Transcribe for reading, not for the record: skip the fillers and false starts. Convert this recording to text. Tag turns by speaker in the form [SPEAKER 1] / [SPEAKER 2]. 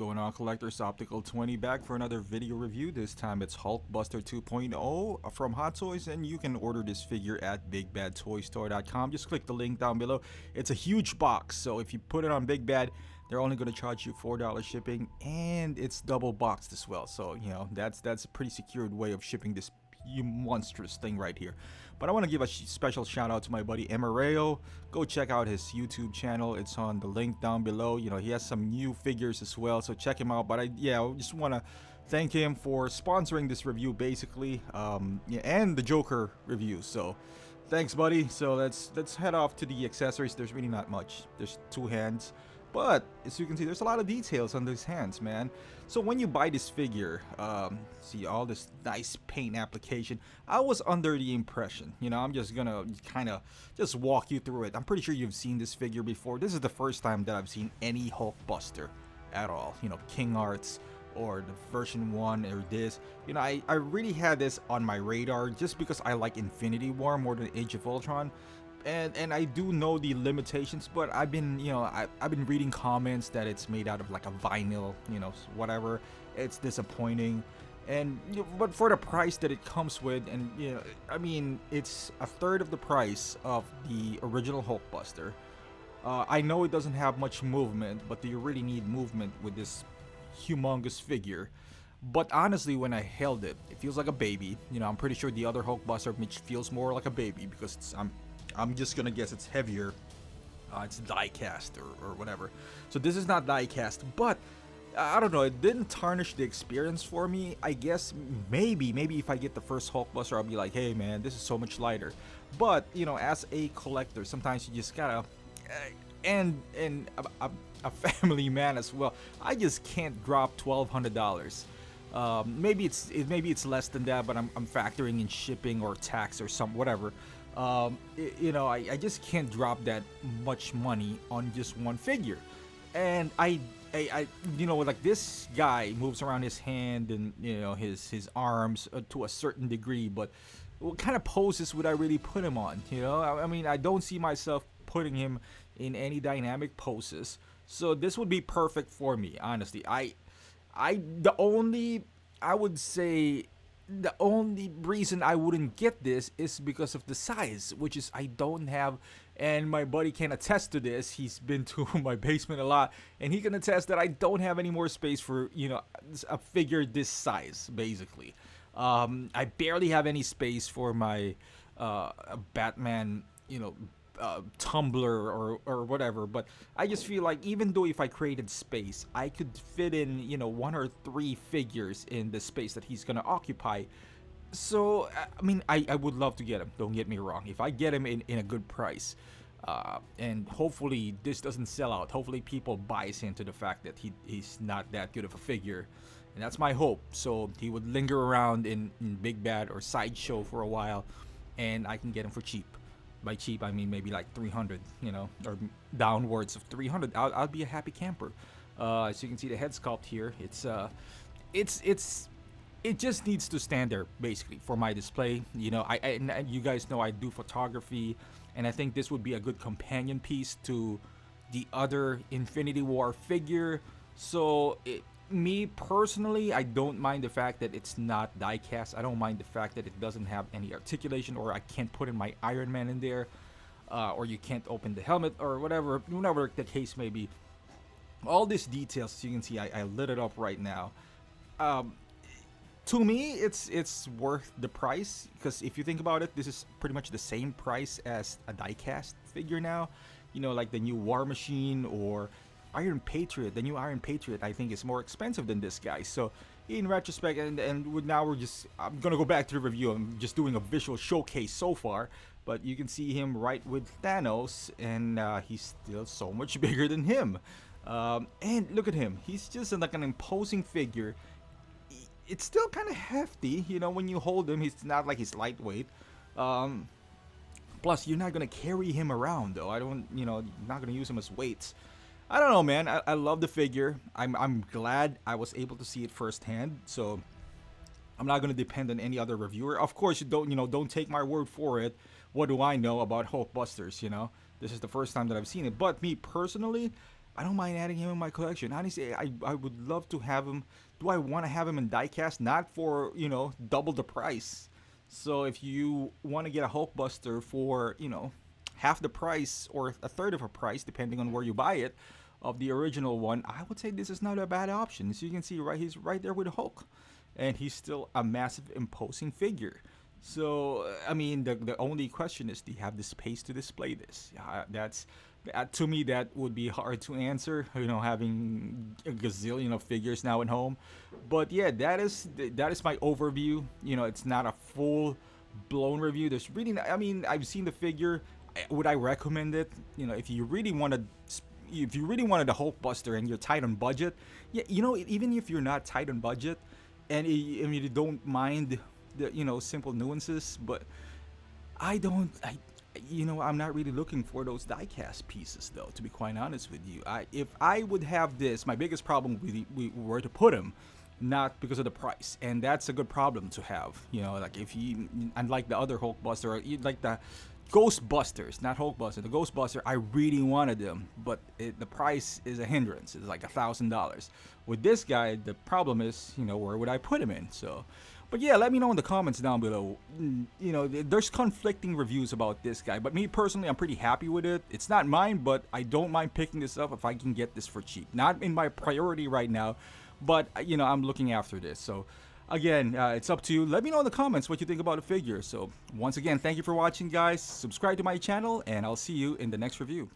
[SPEAKER 1] going on, collectors? Optical 20 back for another video review. This time it's HulkBuster 2.0 from Hot Toys, and you can order this figure at BigBadToyStore.com. Just click the link down below. It's a huge box, so if you put it on Big Bad, they're only going to charge you $4 shipping, and it's double boxed as well. So that's a pretty secured way of shipping this monstrous thing right here. But I want to give a special shout out to my buddy Emarreo. Go check out his YouTube channel. It's on the link down below. He has some new figures as well, so check him out. But I just want to thank him for sponsoring this review, basically, and the Joker review. So thanks, buddy. So let's head off to the accessories. There's really not much. There's two hands, but as you can see, there's a lot of details on these hands, man. So when you buy this figure, see all this nice paint application. I was under the impression, I'm just gonna kind of just walk you through it. I'm pretty sure you've seen this figure before. This is the first time that I've seen any HulkBuster at all. King Arts or the version 1 or this. I really had this on my radar just because I like Infinity War more than Age of Ultron. And I do know the limitations, but I've been I've been reading comments that it's made out of like a vinyl, whatever. It's disappointing, and but for the price that it comes with, and I mean, it's a third of the price of the original HulkBuster. I know it doesn't have much movement, but do you really need movement with this humongous figure? But honestly, when I held it, it feels like a baby. I'm pretty sure the other HulkBuster which feels more like a baby because I'm just gonna guess it's heavier. It's die cast or whatever. So this is not die cast, but I don't know. It didn't tarnish the experience for me. I guess maybe if I get the first HulkBuster, I'll be like, hey man, this is so much lighter. But as a collector, sometimes you just gotta, and a family man as well. I just can't drop $1,200. Maybe it's less than that, but I'm factoring in shipping or tax or some whatever. I just can't drop that much money on just one figure. And I like this guy moves around his hand and his arms to a certain degree, but what kind of poses would I really put him on? I mean, I don't see myself putting him in any dynamic poses, so this would be perfect for me, honestly. The only reason I wouldn't get this is because of the size, which is I don't have, and my buddy can attest to this. He's been to my basement a lot, and he can attest that I don't have any more space for a figure this size. Basically, I barely have any space for my Batman, tumbler or whatever. But I just feel like even though if I created space, I could fit in 1 or 3 figures in the space that he's gonna occupy. So I mean, I would love to get him, don't get me wrong, if I get him in a good price, and hopefully this doesn't sell out. Hopefully people buys into the fact that he's not that good of a figure, and that's my hope. So he would linger around in Big Bad or Sideshow for a while, and I can get him for cheap. By cheap, I mean maybe like 300, or downwards of 300. I'll be a happy camper. As you can see, the head sculpt here, it just needs to stand there basically for my display. And you guys know I do photography, and I think this would be a good companion piece to the other Infinity War figure. So me personally, I don't mind the fact that it's not die cast. I don't mind the fact that it doesn't have any articulation, or I can't put in my Iron Man in there, or you can't open the helmet or whatever the case may be. All these details, as you can see, I lit it up right now. To me, it's worth the price, because if you think about it, this is pretty much the same price as a die cast figure now. Like the new War Machine or Iron Patriot. The new Iron Patriot, I think, is more expensive than this guy. So in retrospect, and I'm gonna go back to the review. I'm just doing a visual showcase so far, but you can see him right with Thanos, and he's still so much bigger than him. And look at him, he's just like an imposing figure. It's still kind of hefty, when you hold him. He's not like he's lightweight. Plus, you're not gonna carry him around, though. You're not gonna use him as weights. I don't know, man. I love the figure. I'm glad I was able to see it firsthand. So I'm not gonna depend on any other reviewer. Of course, you don't take my word for it. What do I know about HulkBusters? This is the first time that I've seen it. But me personally, I don't mind adding him in my collection. Honestly, I would love to have him. Do I want to have him in diecast? Not for, double the price. So if you want to get a Hulkbuster for, half the price or a third of a price, depending on where you buy it, of the original one, I would say this is not a bad option. As you can see, right, he's right there with Hulk, and he's still a massive, imposing figure. So I mean, the only question is, do you have the space to display this? That's to me, that would be hard to answer. Having a gazillion of figures now at home, but yeah, that is my overview. It's not a full blown review. There's really, I mean, I've seen the figure. Would I recommend it? If you really wanted, if you really wanted a Hulkbuster and you're tight on budget, yeah, even if you're not tight on budget, and I mean, you don't mind the simple nuances, but I don't. I'm not really looking for those diecast pieces, though. To be quite honest with you, if I would have this, my biggest problem we were to put him, not because of the price, and that's a good problem to have. Like if you, unlike the other Hulkbuster, or like the Ghostbusters, not Hulkbuster, the Ghostbuster, I really wanted them, but the price is a hindrance. It's like $1,000. With this guy, the problem is, where would I put him in? So, but yeah, let me know in the comments down below. There's conflicting reviews about this guy, but me personally, I'm pretty happy with it. It's not mine, but I don't mind picking this up if I can get this for cheap. Not in my priority right now, but I'm looking after this. So again, it's up to you. Let me know in the comments what you think about the figure. So once again, thank you for watching, guys. Subscribe to my channel, and I'll see you in the next review.